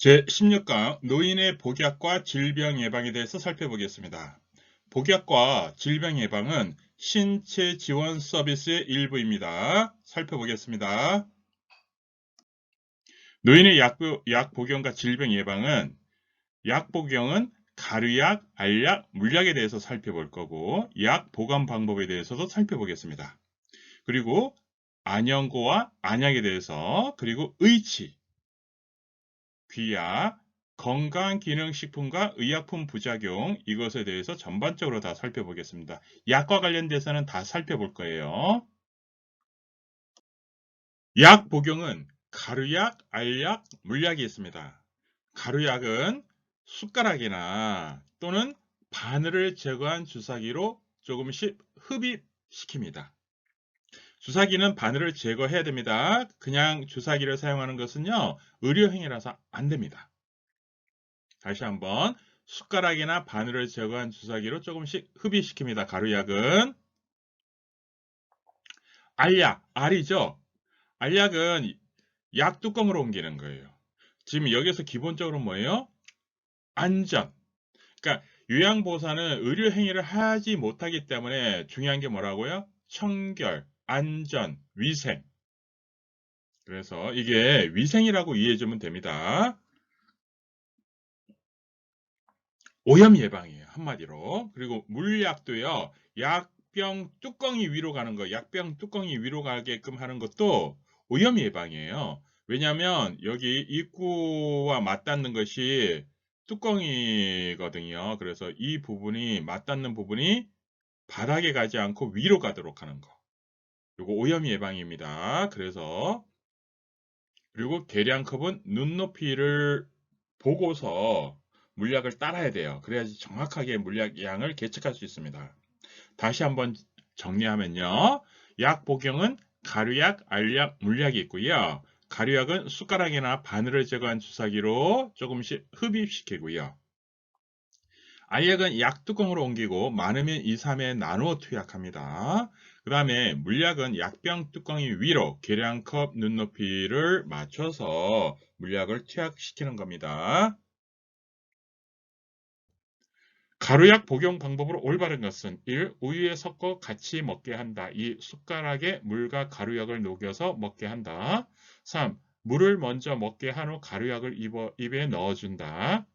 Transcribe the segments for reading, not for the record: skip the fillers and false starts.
제16강 노인의 복약과 질병 예방에 대해서 살펴보겠습니다. 복약과 질병 예방은 신체 지원 서비스의 일부입니다. 살펴보겠습니다. 노인의 약 복용과 질병 예방은 약 복용은 가루약, 알약, 물약에 대해서 살펴볼 거고 약 보관 방법에 대해서도 살펴보겠습니다. 그리고 안연고와 안약에 대해서 그리고 의치, 귀약, 건강기능식품과 의약품 부작용 이것에 대해서 전반적으로 다 살펴보겠습니다. 약과 관련돼서는 다 살펴볼 거예요. 약 복용은 가루약, 알약, 물약이 있습니다. 가루약은 숟가락이나 또는 바늘을 제거한 주사기로 조금씩 흡입시킵니다. 주사기는 바늘을 제거해야 됩니다. 그냥 주사기를 사용하는 것은요, 의료행위라서 안 됩니다. 다시 한번 숟가락이나 바늘을 제거한 주사기로 조금씩 흡입시킵니다. 가루약은. 알약, 알이죠. 알약은 약 뚜껑으로 옮기는 거예요. 지금 여기서 기본적으로 뭐예요? 안전. 그러니까 요양보호사는 의료행위를 하지 못하기 때문에 중요한 게 뭐라고요? 청결, 안전, 위생. 그래서 이게 위생이라고 이해해주면 됩니다. 오염 예방이에요. 한마디로. 그리고 물약도요. 약병 뚜껑이 위로 가는 거, 약병 뚜껑이 위로 가게끔 하는 것도 오염 예방이에요. 왜냐하면 여기 입구와 맞닿는 것이 뚜껑이거든요. 그래서 이 부분이 맞닿는 부분이 바닥에 가지 않고 위로 가도록 하는 거. 이거 오염 예방입니다. 그래서 그리고 계량컵은 눈높이를 보고서 물약을 따라야 돼요. 그래야지 정확하게 물약 양을 계측할 수 있습니다. 다시 한번 정리하면요. 약 복용은 가루약, 알약, 물약이 있고요. 가루약은 숟가락이나 바늘을 제거한 주사기로 조금씩 흡입시키고요. 알약은 약뚜껑으로 옮기고 많으면 2, 3회 나누어 투약합니다. 그 다음에 물약은 약병 뚜껑이 위로 계량컵 눈높이를 맞춰서 물약을 투약시키는 겁니다. 가루약 복용 방법으로 올바른 것은 1. 우유에 섞어 같이 먹게 한다. 2. 숟가락에 물과 가루약을 녹여서 먹게 한다. 3. 물을 먼저 먹게 한 후 가루약을 입에 넣어준다.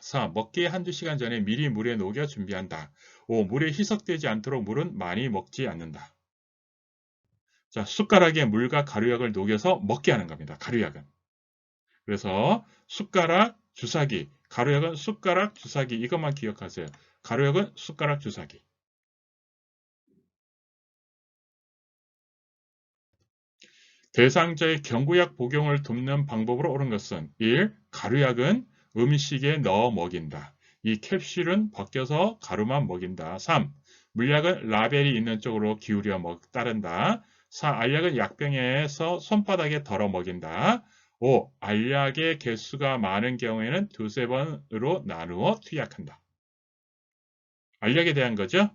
4. 먹기에 한두 시간 전에 미리 물에 녹여 준비한다. 5. 물에 희석되지 않도록 물은 많이 먹지 않는다. 자, 숟가락에 물과 가루약을 녹여서 먹게 하는 겁니다. 가루약은. 그래서 숟가락, 주사기, 가루약은 숟가락, 주사기 이것만 기억하세요. 가루약은 숟가락, 주사기. 대상자의 경구약 복용을 돕는 방법으로 옳은 것은 1. 가루약은 음식에 넣어 먹인다. 2. 캡슐은 벗겨서 가루만 먹인다. 3. 물약은 라벨이 있는 쪽으로 기울여 따른다. 4. 알약은 약병에서 손바닥에 덜어 먹인다. 5. 알약의 개수가 많은 경우에는 두세 번으로 나누어 투약한다. 알약에 대한 거죠?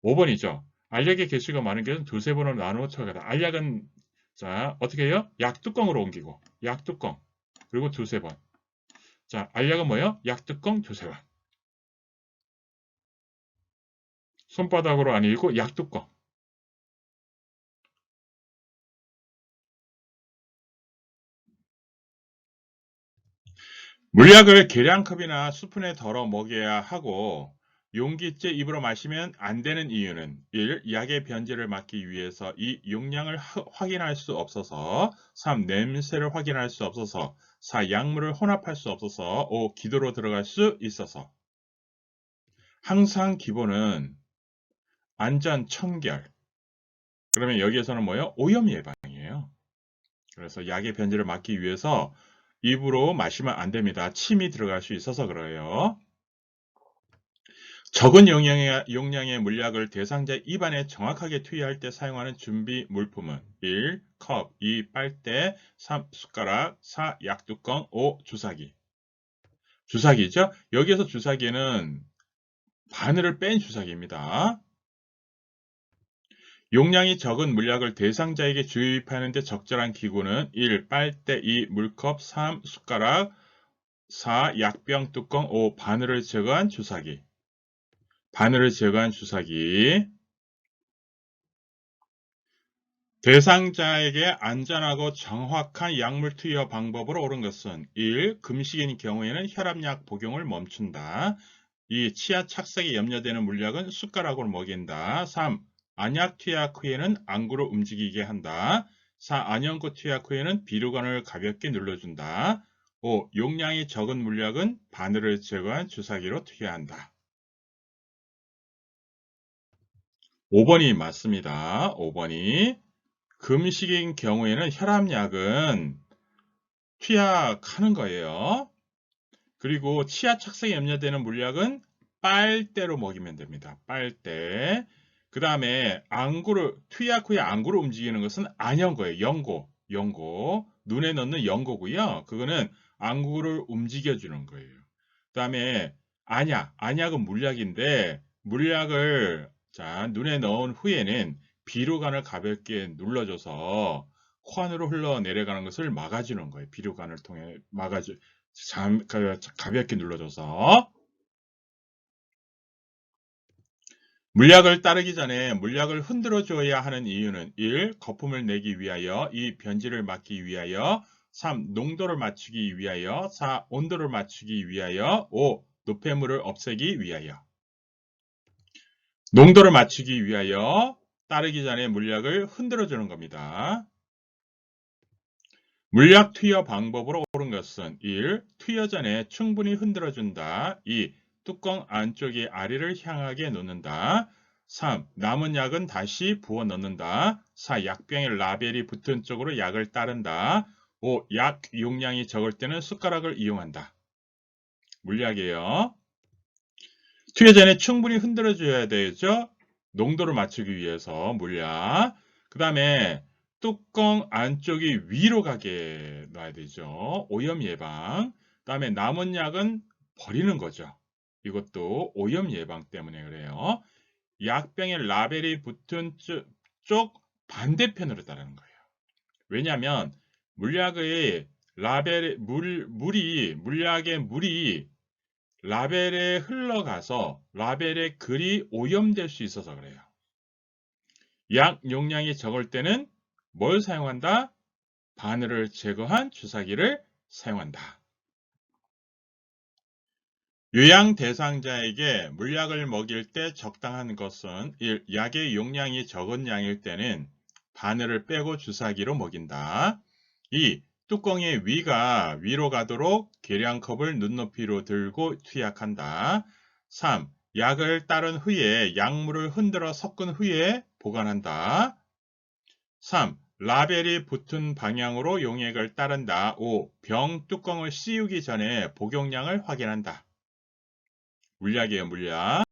5번이죠. 알약의 개수가 많은 경우는 두세 번으로 나누어 투약한다. 알약은 자, 어떻게 해요? 약뚜껑으로 옮기고 약뚜껑 그리고 두세 번. 자, 알약은 뭐예요? 약뚜껑 두세 번. 손바닥으로 아니고 약뚜껑. 물약을 계량컵이나 스푼에 덜어 먹여야 하고 용기째 입으로 마시면 안 되는 이유는 1. 약의 변질을 막기 위해서 2. 용량을 확인할 수 없어서 3. 냄새를 확인할 수 없어서 4. 약물을 혼합할 수 없어서 5. 기도로 들어갈 수 있어서 항상 기본은 안전 청결. 그러면 여기에서는 뭐예요? 오염 예방이에요. 그래서 약의 변질을 막기 위해서 입으로 마시면 안 됩니다. 침이 들어갈 수 있어서 그래요. 적은 용량의 물약을 대상자 입안에 정확하게 투여할 때 사용하는 준비 물품은 1. 컵 2. 빨대 3. 숟가락 4. 약뚜껑 5. 주사기. 주사기죠? 여기에서 주사기는 바늘을 뺀 주사기입니다. 용량이 적은 물약을 대상자에게 주입하는 데 적절한 기구는 1. 빨대, 2. 물컵, 3. 숟가락, 4. 약병 뚜껑, 5. 바늘을 제거한 주사기. 바늘을 제거한 주사기. 대상자에게 안전하고 정확한 약물 투여 방법으로 옳은 것은 1. 금식인 경우에는 혈압약 복용을 멈춘다. 2. 치아 착색에 염려되는 물약은 숟가락으로 먹인다. 3. 안약 투약 후에는 안구로 움직이게 한다. 4. 안연고 투약 후에는 비루관을 가볍게 눌러준다. 5. 용량이 적은 물약은 바늘을 제거한 주사기로 투여한다. 5번이 맞습니다. 5번이 금식인 경우에는 혈압약은 투약하는 거예요. 그리고 치아 착색에 염려되는 물약은 빨대로 먹이면 됩니다. 빨대. 그 다음에 투약 후에 안구를 움직이는 것은 안연고예요. 연고. 눈에 넣는 연고고요. 그거는 안구를 움직여주는 거예요. 그 다음에 안약은 물약인데 물약을 눈에 넣은 후에는 비루관을 가볍게 눌러줘서 코 안으로 흘러내려가는 것을 막아주는 거예요. 비루관을 통해 가볍게 눌러줘서. 물약을 따르기 전에 물약을 흔들어 줘야 하는 이유는 1. 거품을 내기 위하여, 2. 변질을 막기 위하여, 3. 농도를 맞추기 위하여, 4. 온도를 맞추기 위하여, 5. 노폐물을 없애기 위하여. 농도를 맞추기 위하여 따르기 전에 물약을 흔들어 주는 겁니다. 물약 투여 방법으로 옳은 것은 1. 투여 전에 충분히 흔들어준다. 2. 뚜껑 안쪽의 아래를 향하게 놓는다. 3. 남은 약은 다시 부어 넣는다. 4. 약병의 라벨이 붙은 쪽으로 약을 따른다. 5. 약 용량이 적을 때는 숟가락을 이용한다. 물약이에요. 투여 전에 충분히 흔들어줘야 되죠. 농도를 맞추기 위해서 물약. 그 다음에 뚜껑 안쪽이 위로 가게 놔야 되죠. 오염 예방. 그 다음에 남은 약은 버리는 거죠. 이것도 오염 예방 때문에 그래요. 약병의 라벨이 붙은 쪽 반대편으로 따르는 거예요. 왜냐하면 물약의 물약의 물이 라벨에 흘러가서 라벨의 글이 오염될 수 있어서 그래요. 약 용량이 적을 때는 뭘 사용한다? 바늘을 제거한 주사기를 사용한다. 요양 대상자에게 물약을 먹일 때 적당한 것은 1. 약의 용량이 적은 양일 때는 바늘을 빼고 주사기로 먹인다. 2. 뚜껑의 위가 위로 가도록 계량컵을 눈높이로 들고 투약한다. 3. 약을 따른 후에 약물을 흔들어 섞은 후에 보관한다. 3. 라벨이 붙은 방향으로 용액을 따른다. 5. 병 뚜껑을 씌우기 전에 복용량을 확인한다. 물약이에요, 물약.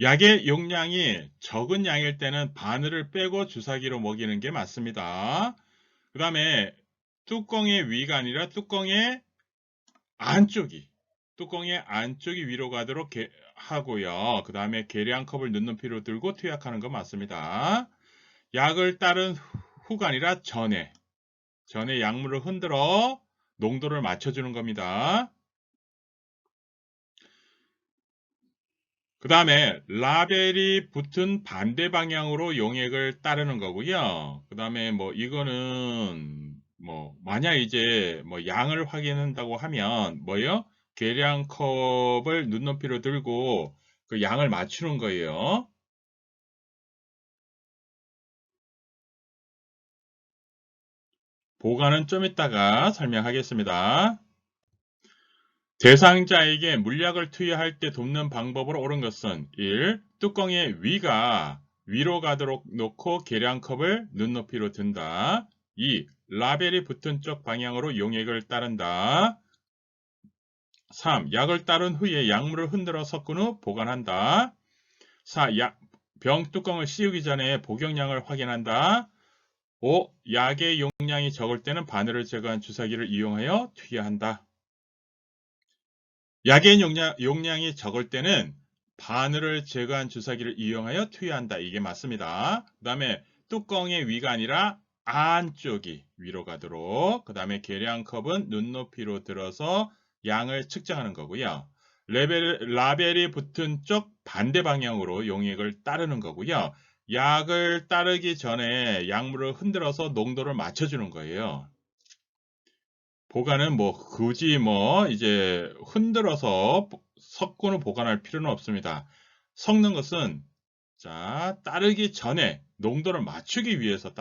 약의 용량이 적은 양일 때는 바늘을 빼고 주사기로 먹이는 게 맞습니다. 그 다음에 뚜껑의 위가 아니라 뚜껑의 안쪽이 위로 가도록 하고요. 그 다음에 계량컵을 눈높이로 들고 투약하는 거 맞습니다. 약을 따른 후가 아니라 전에 약물을 흔들어 농도를 맞춰주는 겁니다. 그 다음에 라벨이 붙은 반대 방향으로 용액을 따르는 거고요. 그 다음에 이거는 만약 이제 양을 확인한다고 하면 뭐예요? 계량컵을 눈높이로 들고 그 양을 맞추는 거예요. 보관은 좀 이따가 설명하겠습니다. 대상자에게 물약을 투여할 때 돕는 방법으로 옳은 것은 1. 뚜껑의 위가 위로 가도록 놓고 계량컵을 눈높이로 든다. 2. 라벨이 붙은 쪽 방향으로 용액을 따른다. 3. 약을 따른 후에 약물을 흔들어 섞은 후 보관한다. 4. 병 뚜껑을 씌우기 전에 복용량을 확인한다. 5. 약의 용량이 적을 때는 바늘을 제거한 주사기를 이용하여 투여한다. 약의 용량이 적을 때는 바늘을 제거한 주사기를 이용하여 투여한다. 이게 맞습니다. 그 다음에 뚜껑의 위가 아니라 안쪽이 위로 가도록, 그 다음에 계량컵은 눈높이로 들어서 양을 측정하는 거고요. 라벨이 붙은 쪽 반대 방향으로 용액을 따르는 거고요. 약을 따르기 전에 약물을 흔들어서 농도를 맞춰주는 거예요. 보관은 뭐 굳이 이제 흔들어서 섞고는 보관할 필요는 없습니다. 섞는 것은 자, 따르기 전에 농도를 맞추기 위해서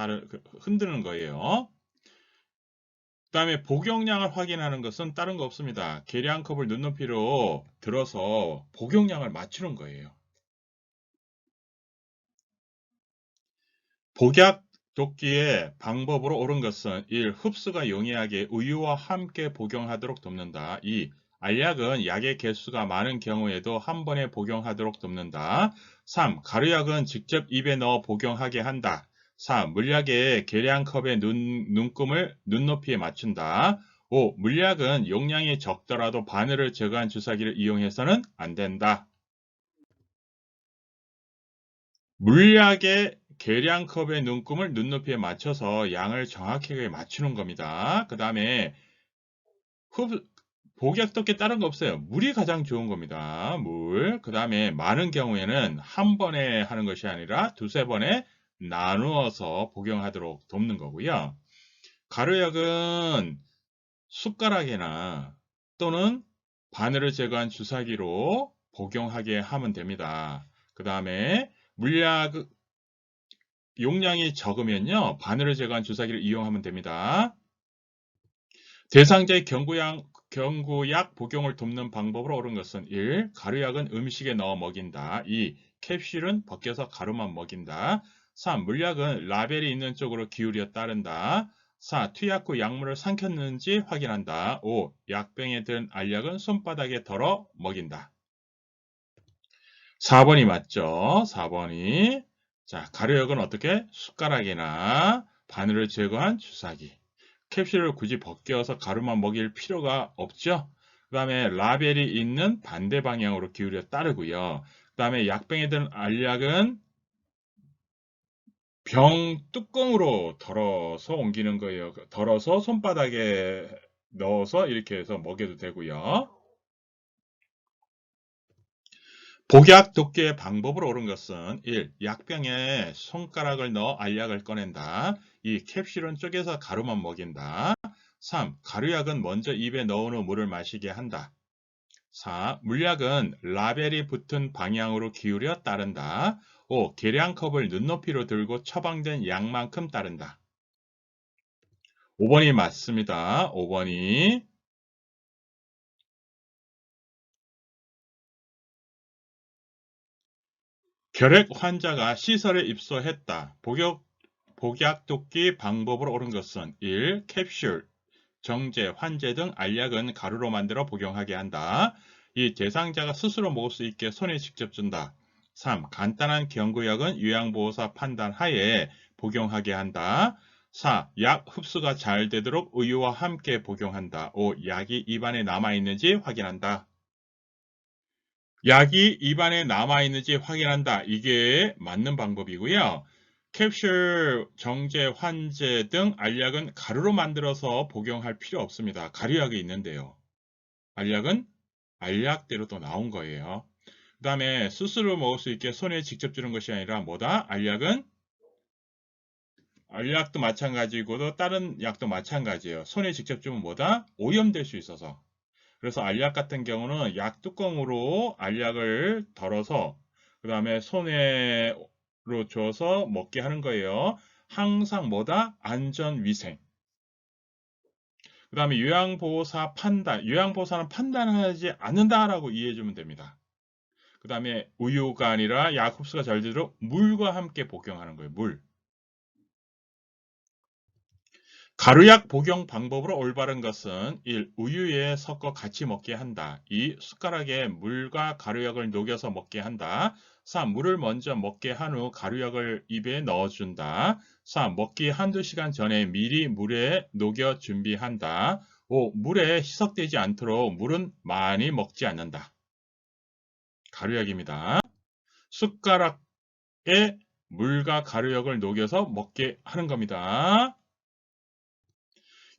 흔드는 거예요. 그 다음에 복용량을 확인하는 것은 다른 거 없습니다. 계량컵을 눈높이로 들어서 복용량을 맞추는 거예요. 복약 돕기의 방법으로 옳은 것은 1. 흡수가 용이하게 우유와 함께 복용하도록 돕는다. 2. 알약은 약의 개수가 많은 경우에도 한 번에 복용하도록 돕는다. 3. 가루약은 직접 입에 넣어 복용하게 한다. 4. 물약의 계량컵의 눈금을 눈높이에 맞춘다. 5. 물약은 용량이 적더라도 바늘을 제거한 주사기를 이용해서는 안 된다. 물약의 계량컵의 눈금을 눈높이에 맞춰서 양을 정확하게 맞추는 겁니다. 그 다음에 복약덮개 다른 거 없어요. 물이 가장 좋은 겁니다. 물. 그 다음에 많은 경우에는 한 번에 하는 것이 아니라 두세 번에 나누어서 복용하도록 돕는 거고요. 가루약은 숟가락이나 또는 바늘을 제거한 주사기로 복용하게 하면 됩니다. 그 다음에 물약 용량이 적으면요, 바늘을 제거한 주사기를 이용하면 됩니다. 대상자의 경구약 복용을 돕는 방법으로 옳은 것은 1. 가루약은 음식에 넣어 먹인다. 2. 캡슐은 벗겨서 가루만 먹인다. 3. 물약은 라벨이 있는 쪽으로 기울여 따른다. 4. 투약 후 약물을 삼켰는지 확인한다. 5. 약병에 든 알약은 손바닥에 덜어 먹인다. 4번이 맞죠? 4번이. 자, 가루약은 어떻게? 숟가락이나 바늘을 제거한 주사기. 캡슐을 굳이 벗겨서 가루만 먹일 필요가 없죠? 그 다음에 라벨이 있는 반대 방향으로 기울여 따르고요. 그 다음에 약병에 든 알약은 병 뚜껑으로 덜어서 옮기는 거예요. 덜어서 손바닥에 넣어서 이렇게 해서 먹여도 되고요. 복약 돕기의 방법으로 옳은 것은 1. 약병에 손가락을 넣어 알약을 꺼낸다. 2. 캡슐은 쪼개서 가루만 먹인다. 3. 가루약은 먼저 입에 넣은 후 물을 마시게 한다. 4. 물약은 라벨이 붙은 방향으로 기울여 따른다. 5. 계량컵을 눈높이로 들고 처방된 양만큼 따른다. 5번이 맞습니다. 5번이. 결핵 환자가 시설에 입소했다. 복약 돕기 방법으로 옳은 것은 1. 캡슐, 정제, 환제 등 알약은 가루로 만들어 복용하게 한다. 2. 대상자가 스스로 먹을 수 있게 손에 직접 준다. 3. 간단한 경구약은 요양보호사 판단 하에 복용하게 한다. 4. 약 흡수가 잘 되도록 우유와 함께 복용한다. 5. 약이 입안에 남아있는지 확인한다. 약이 입안에 남아있는지 확인한다. 이게 맞는 방법이고요. 캡슐, 정제, 환제 등 알약은 가루로 만들어서 복용할 필요 없습니다. 가루약이 있는데요. 알약은 알약대로 또 나온 거예요. 그 다음에 스스로 먹을 수 있게 손에 직접 주는 것이 아니라 뭐다? 알약도 마찬가지고 다른 약도 마찬가지예요. 손에 직접 주면 뭐다? 오염될 수 있어서. 그래서 알약 같은 경우는 약 뚜껑으로 알약을 덜어서 그 다음에 손에로 줘서 먹게 하는 거예요. 항상 뭐다? 안전위생. 그 다음에 요양보호사 판단. 요양보호사는 판단하지 않는다라고 이해해주면 됩니다. 그 다음에 우유가 아니라 약 흡수가 잘 되도록 물과 함께 복용하는 거예요. 물. 가루약 복용 방법으로 올바른 것은 1. 우유에 섞어 같이 먹게 한다. 2. 숟가락에 물과 가루약을 녹여서 먹게 한다. 3. 물을 먼저 먹게 한 후 가루약을 입에 넣어준다. 4. 먹기 한두 시간 전에 미리 물에 녹여 준비한다. 5. 물에 희석되지 않도록 물은 많이 먹지 않는다. 가루약입니다. 숟가락에 물과 가루약을 녹여서 먹게 하는 겁니다.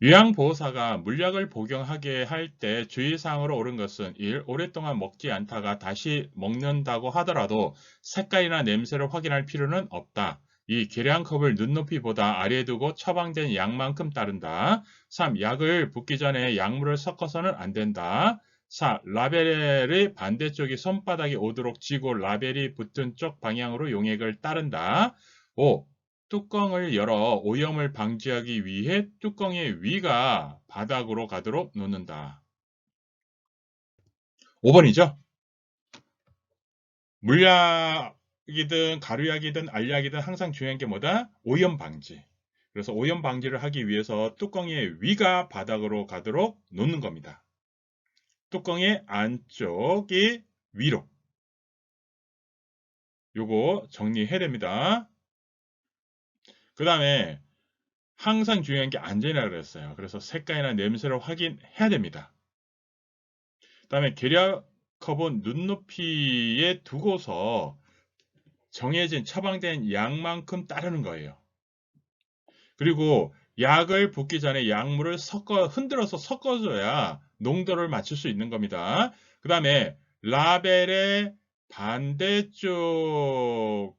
요양보호사가 물약을 복용하게 할 때 주의사항으로 옳은 것은 1. 오랫동안 먹지 않다가 다시 먹는다고 하더라도 색깔이나 냄새를 확인할 필요는 없다. 2. 계량컵을 눈높이보다 아래에 두고 처방된 양만큼 따른다. 3. 약을 붓기 전에 약물을 섞어서는 안 된다. 4. 라벨의 반대쪽이 손바닥에 오도록 쥐고 라벨이 붙은 쪽 방향으로 용액을 따른다. 5. 뚜껑을 열어 오염을 방지하기 위해 뚜껑의 위가 바닥으로 가도록 놓는다. 5번이죠. 물약이든 가루약이든 알약이든 항상 중요한 게 뭐다? 오염 방지. 그래서 오염 방지를 하기 위해서 뚜껑의 위가 바닥으로 가도록 놓는 겁니다. 뚜껑의 안쪽이 위로. 요거 정리해야 됩니다. 그 다음에 항상 중요한 게 안전이라고 그랬어요. 그래서 색깔이나 냄새를 확인해야 됩니다. 그 다음에 계량컵은 눈높이에 두고서 정해진 처방된 양만큼 따르는 거예요. 그리고 약을 붓기 전에 약물을 흔들어서 섞어줘야 농도를 맞출 수 있는 겁니다. 그 다음에 라벨의 반대쪽으로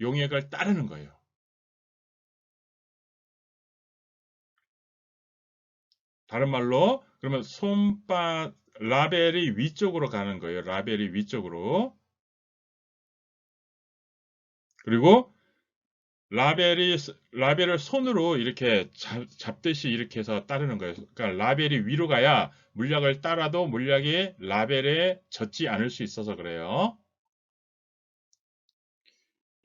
용액을 따르는 거예요. 다른 말로 그러면 라벨이 위쪽으로 가는 거예요. 라벨이 위쪽으로. 그리고 라벨을 손으로 이렇게 잡듯이 이렇게 해서 따르는 거예요. 그러니까 라벨이 위로 가야 물약을 따라도 물약이 라벨에 젖지 않을 수 있어서 그래요.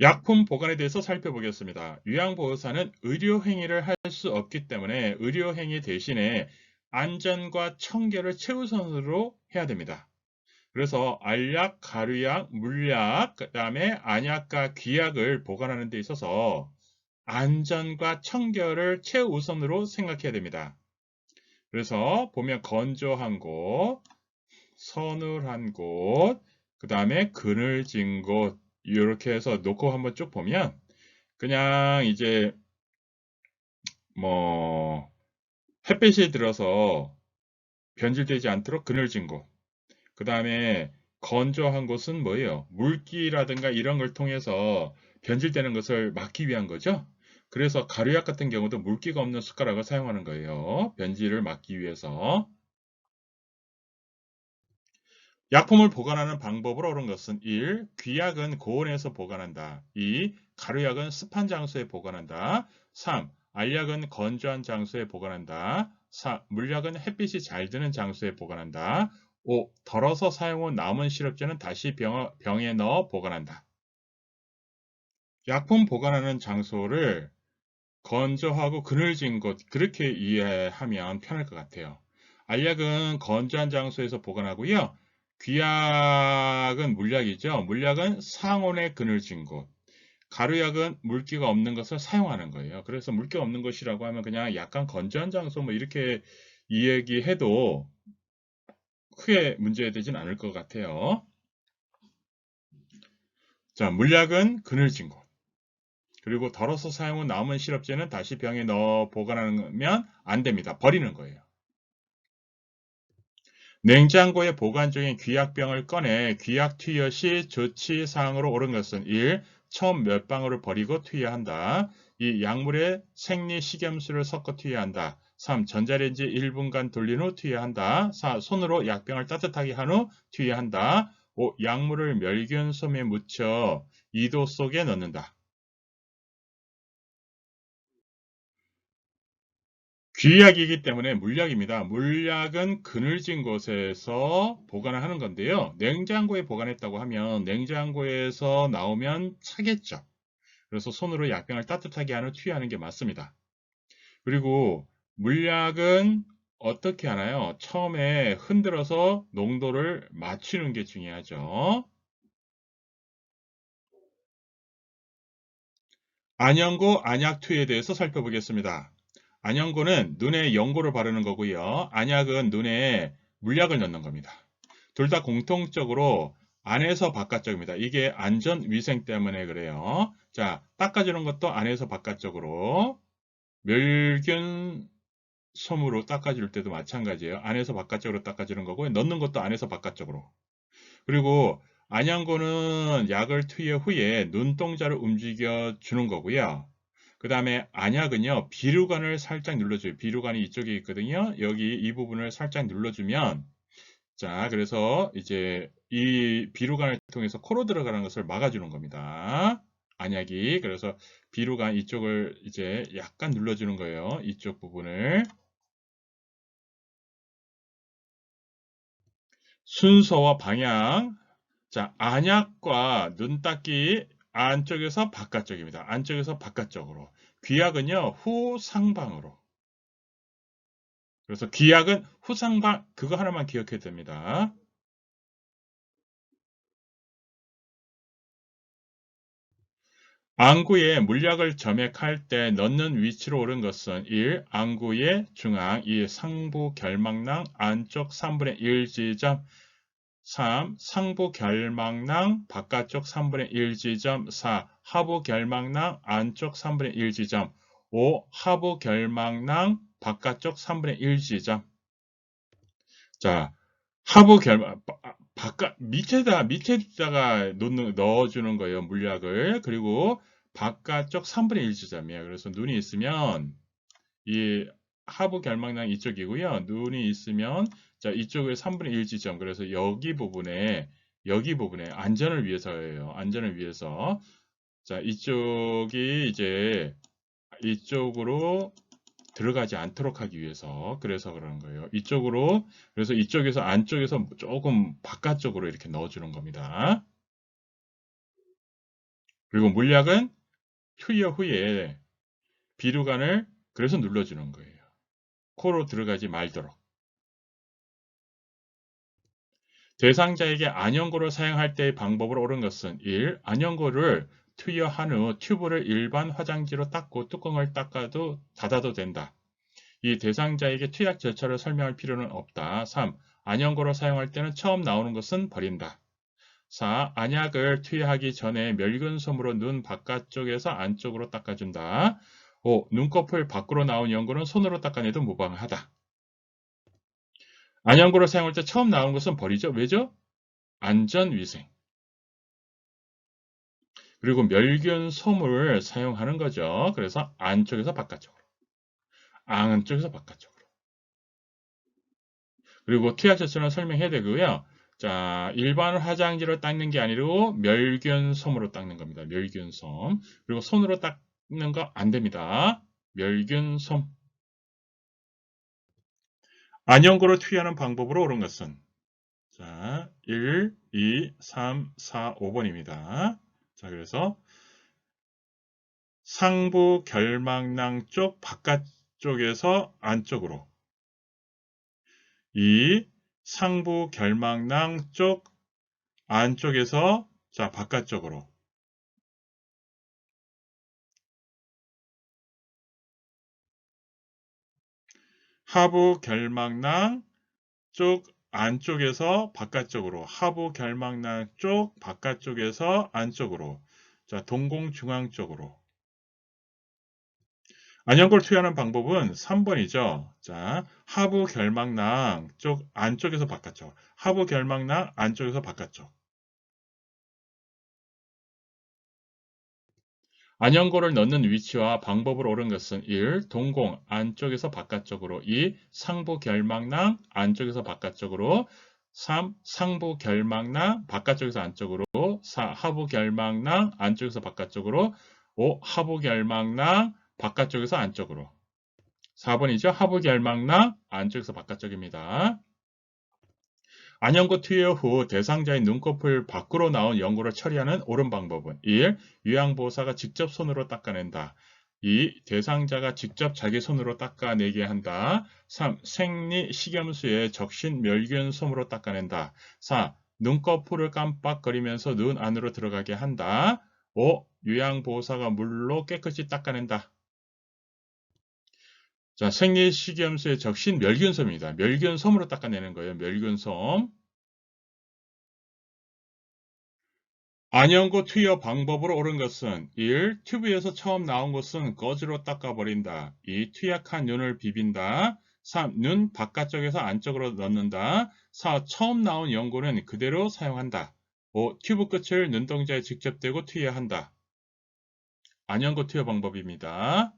약품 보관에 대해서 살펴보겠습니다. 요양보호사는 의료행위를 할 수 없기 때문에 의료행위 대신에 안전과 청결을 최우선으로 해야 됩니다. 그래서 알약, 가루약, 물약, 그 다음에 안약과 귀약을 보관하는 데 있어서 안전과 청결을 최우선으로 생각해야 됩니다. 그래서 보면 건조한 곳, 서늘한 곳, 그 다음에 그늘진 곳 이렇게 해서 놓고 한번 쭉 보면 그냥 이제 뭐 햇빛이 들어서 변질되지 않도록 그늘진 곳, 그 다음에 건조한 곳은 뭐예요? 물기라든가 이런 걸 통해서 변질되는 것을 막기 위한 거죠. 그래서 가루약 같은 경우도 물기가 없는 숟가락을 사용하는 거예요. 변질을 막기 위해서. 약품을 보관하는 방법으로 옳은 것은 1. 귀약은 고온에서 보관한다. 2. 가루약은 습한 장소에 보관한다. 3. 알약은 건조한 장소에 보관한다. 4. 물약은 햇빛이 잘 드는 장소에 보관한다. 5. 덜어서 사용 후 남은 시럽제는 다시 병에 넣어 보관한다. 약품 보관하는 장소를 건조하고 그늘진 곳 그렇게 이해하면 편할 것 같아요. 알약은 건조한 장소에서 보관하고요. 귀약은 물약이죠. 물약은 상온에 그늘진 곳. 가루약은 물기가 없는 것을 사용하는 거예요. 그래서 물기가 없는 것이라고 하면 그냥 약간 건조한 장소 뭐 이렇게 이야기해도 크게 문제되진 않을 것 같아요. 자, 물약은 그늘진 곳. 그리고 덜어서 사용 후 남은 시럽제는 다시 병에 넣어 보관하면 안 됩니다. 버리는 거예요. 냉장고에 보관 중인 귀약병을 꺼내 귀약 투여 시 조치사항으로 옳은 것은 1. 처음 몇 방울을 버리고 투여한다. 2. 약물에 생리 식염수를 섞어 투여한다. 3. 전자레인지 1분간 돌린 후 투여한다. 4. 손으로 약병을 따뜻하게 한 후 투여한다. 5. 약물을 멸균솜에 묻혀 2도 속에 넣는다. 귀약이기 때문에 물약입니다. 물약은 그늘진 곳에서 보관을 하는 건데요. 냉장고에 보관했다고 하면 냉장고에서 나오면 차겠죠. 그래서 손으로 약병을 따뜻하게 한 후 투여하는 게 맞습니다. 그리고 물약은 어떻게 하나요? 처음에 흔들어서 농도를 맞추는 게 중요하죠. 안연고, 안약투에 대해서 살펴보겠습니다. 안연고는 눈에 연고를 바르는 거고요. 안약은 눈에 물약을 넣는 겁니다. 둘 다 공통적으로 안에서 바깥쪽입니다. 이게 안전위생 때문에 그래요. 자, 닦아주는 것도 안에서 바깥쪽으로. 멸균 솜으로 닦아줄 때도 마찬가지예요. 안에서 바깥쪽으로 닦아주는 거고, 넣는 것도 안에서 바깥쪽으로. 그리고 안양고는 약을 투여 후에 눈동자를 움직여 주는 거고요. 그 다음에 안약은요, 비루관을 살짝 눌러줘요. 비루관이 이쪽에 있거든요. 여기 이 부분을 살짝 눌러주면, 자, 그래서 이제 이 비루관을 통해서 코로 들어가는 것을 막아주는 겁니다. 안약이. 그래서 비루관 이쪽을 이제 약간 눌러주는 거예요. 이쪽 부분을. 순서와 방향. 자, 안약과 눈 닦기 안쪽에서 바깥쪽입니다. 안쪽에서 바깥쪽으로. 귀약은요, 후상방으로. 그래서 귀약은 후상방, 그거 하나만 기억해도 됩니다. 안구에 물약을 점액할 때 넣는 위치로 옳은 것은 1. 안구의 중앙, 2. 상부 결막낭 안쪽 3분의 1 지점, 3. 상부 결막낭 바깥쪽 3분의 1 지점, 4. 하부 결막낭 안쪽 3분의 1 지점, 5. 하부 결막낭 바깥쪽 3분의 1 지점. 자, 하부 결막 바깥 밑에다가 넣어주는 거예요. 물약을. 그리고 바깥쪽 3분의 1 지점이에요. 그래서 눈이 있으면 이 하부 결막낭 이쪽이고요. 눈이 있으면 자, 이쪽에 3분의 1 지점. 그래서 여기 부분에 안전을 위해서예요. 안전을 위해서. 자, 이쪽이 이제 이쪽으로 들어가지 않도록 하기 위해서 그래서 그러는 거예요. 이쪽으로 그래서 이쪽에서 안쪽에서 조금 바깥쪽으로 이렇게 넣어주는 겁니다. 그리고 물약은 투여 후에 비루관을 그래서 눌러주는 거예요. 코로 들어가지 말도록. 대상자에게 안연고를 사용할 때의 방법으로 옳은 것은 1. 안연고를 투여한 후 튜브를 일반 화장지로 닦고 뚜껑을 닫아도 된다. 2. 대상자에게 투약 절차를 설명할 필요는 없다. 3. 안연고를 사용할 때는 처음 나오는 것은 버린다. 4. 안약을 투여하기 전에 멸균솜으로 눈 바깥쪽에서 안쪽으로 닦아준다. 5. 눈꺼풀 밖으로 나온 연고는 손으로 닦아내도 무방하다. 안연고를 사용할 때 처음 나오는 것은 버리죠. 왜죠? 안전위생. 그리고 멸균솜을 사용하는 거죠. 그래서 안쪽에서 바깥쪽으로. 안쪽에서 바깥쪽으로. 그리고 투약 절차는 설명해야 되고요. 자, 일반 화장지로 닦는 게 아니고 멸균솜으로 닦는 겁니다. 멸균솜. 그리고 손으로 닦는 거 안 됩니다. 멸균솜. 안연고를 투여하는 방법으로 옳은 것은 자, 1, 2, 3, 4, 5번입니다. 자, 그래서 상부 결막낭 쪽 바깥쪽에서 안쪽으로 2. 상부 결막낭 쪽 안쪽에서 자 바깥쪽으로 하부 결막낭 쪽 안쪽에서 바깥쪽으로 하부 결막낭 쪽 바깥쪽에서 안쪽으로 자 동공 중앙 쪽으로 안연골 투여하는 방법은 3번이죠. 자, 하부 결막낭 쪽 안쪽에서 바깥쪽 하부 결막낭 안쪽에서 바깥쪽 안연골을 넣는 위치와 방법으로 옳은 것은 1. 동공 안쪽에서 바깥쪽으로 2. 상부 결막낭 안쪽에서 바깥쪽으로 3. 상부 결막낭 바깥쪽에서 안쪽으로 4. 하부 결막낭 안쪽에서 바깥쪽으로 5. 하부 결막낭 바깥쪽에서 안쪽으로 4번이죠. 하부 결막낭 안쪽에서 바깥쪽입니다. 안연고 투여 후 대상자의 눈꺼풀 밖으로 나온 연고를 처리하는 옳은 방법은 1. 요양보호사가 직접 손으로 닦아낸다. 2. 대상자가 직접 자기 손으로 닦아내게 한다. 3. 생리식염수에 적신 멸균솜으로 닦아낸다. 4. 눈꺼풀을 깜빡거리면서 눈 안으로 들어가게 한다. 5. 요양보호사가 물로 깨끗이 닦아낸다. 자, 생리식염수에 적신 멸균솜입니다. 멸균솜으로 닦아내는 거예요. 멸균솜. 안연고 투여 방법으로 옳은 것은 1. 튜브에서 처음 나온 것은 거즈로 닦아버린다. 2. 투약한 눈을 비빈다. 3. 눈 바깥쪽에서 안쪽으로 넣는다. 4. 처음 나온 연고는 그대로 사용한다. 5. 튜브 끝을 눈동자에 직접 대고 투여한다. 안연고 투여 방법입니다.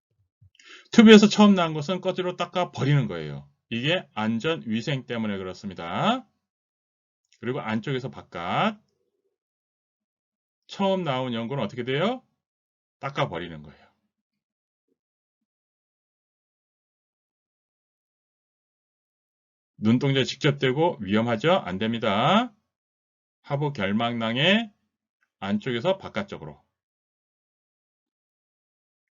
튜브에서 처음 나온 것은 거즈로 닦아버리는 거예요. 이게 안전 위생 때문에 그렇습니다. 그리고 안쪽에서 바깥 처음 나온 연고는 어떻게 돼요? 닦아버리는 거예요. 눈동자에 직접 대고 위험하죠? 안 됩니다. 하부 결막낭의 안쪽에서 바깥쪽으로.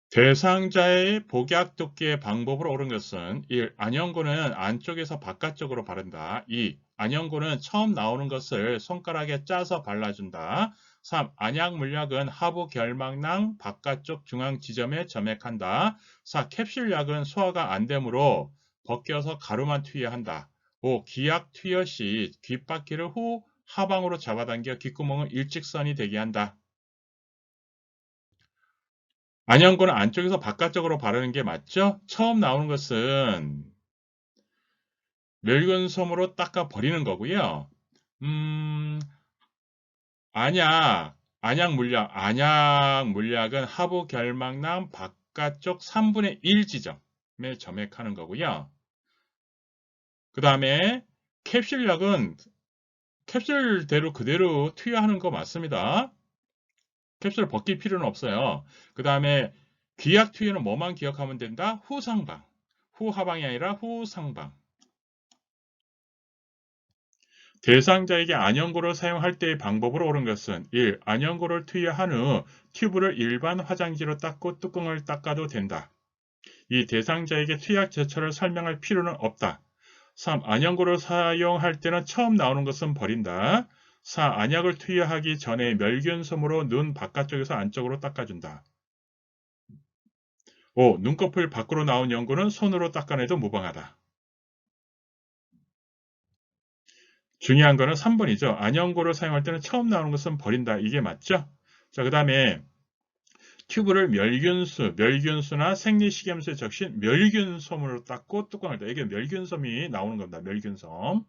대상자의 복약 두께의 방법으로 옳은 것은 1. 안연고는 안쪽에서 바깥쪽으로 바른다. 2. 안연고는 처음 나오는 것을 손가락에 짜서 발라준다. 3. 안약 물약은 하부 결막낭 바깥쪽 중앙 지점에 점액한다. 4. 캡슐약은 소화가 안 되므로 벗겨서 가루만 투여한다. 5. 기약 투여 시 귓바퀴를 후 하방으로 잡아당겨 귓구멍을 일직선이 되게 한다. 안연고는 안쪽에서 바깥쪽으로 바르는 게 맞죠? 처음 나오는 것은 멸균솜으로 닦아 버리는 거고요. 안약 물약은 하부 결막낭 바깥쪽 3분의 1 지점에 점액하는 거고요. 그 다음에 캡슐약은 캡슐대로 그대로 투여하는 거 맞습니다. 캡슐을 벗길 필요는 없어요. 그 다음에 귀약 투여는 뭐만 기억하면 된다? 후상방. 후하방이 아니라 후상방. 대상자에게 안연고를 사용할 때의 방법으로 옳은 것은 1. 안연고를 투여한 후 튜브를 일반 화장지로 닦고 뚜껑을 닦아도 된다. 2. 대상자에게 투약 제철을 설명할 필요는 없다. 3. 안연고를 사용할 때는 처음 나오는 것은 버린다. 4. 안약을 투여하기 전에 멸균솜으로 눈 바깥쪽에서 안쪽으로 닦아준다. 5. 눈꺼풀 밖으로 나온 연고는 손으로 닦아내도 무방하다. 중요한 거는 3번이죠. 안연고를 사용할 때는 처음 나오는 것은 버린다. 이게 맞죠? 자, 그 다음에 튜브를 멸균수나 생리식염수에 적신 멸균솜으로 닦고 뚜껑을 닫아. 이게 멸균솜이 나오는 겁니다. 멸균솜.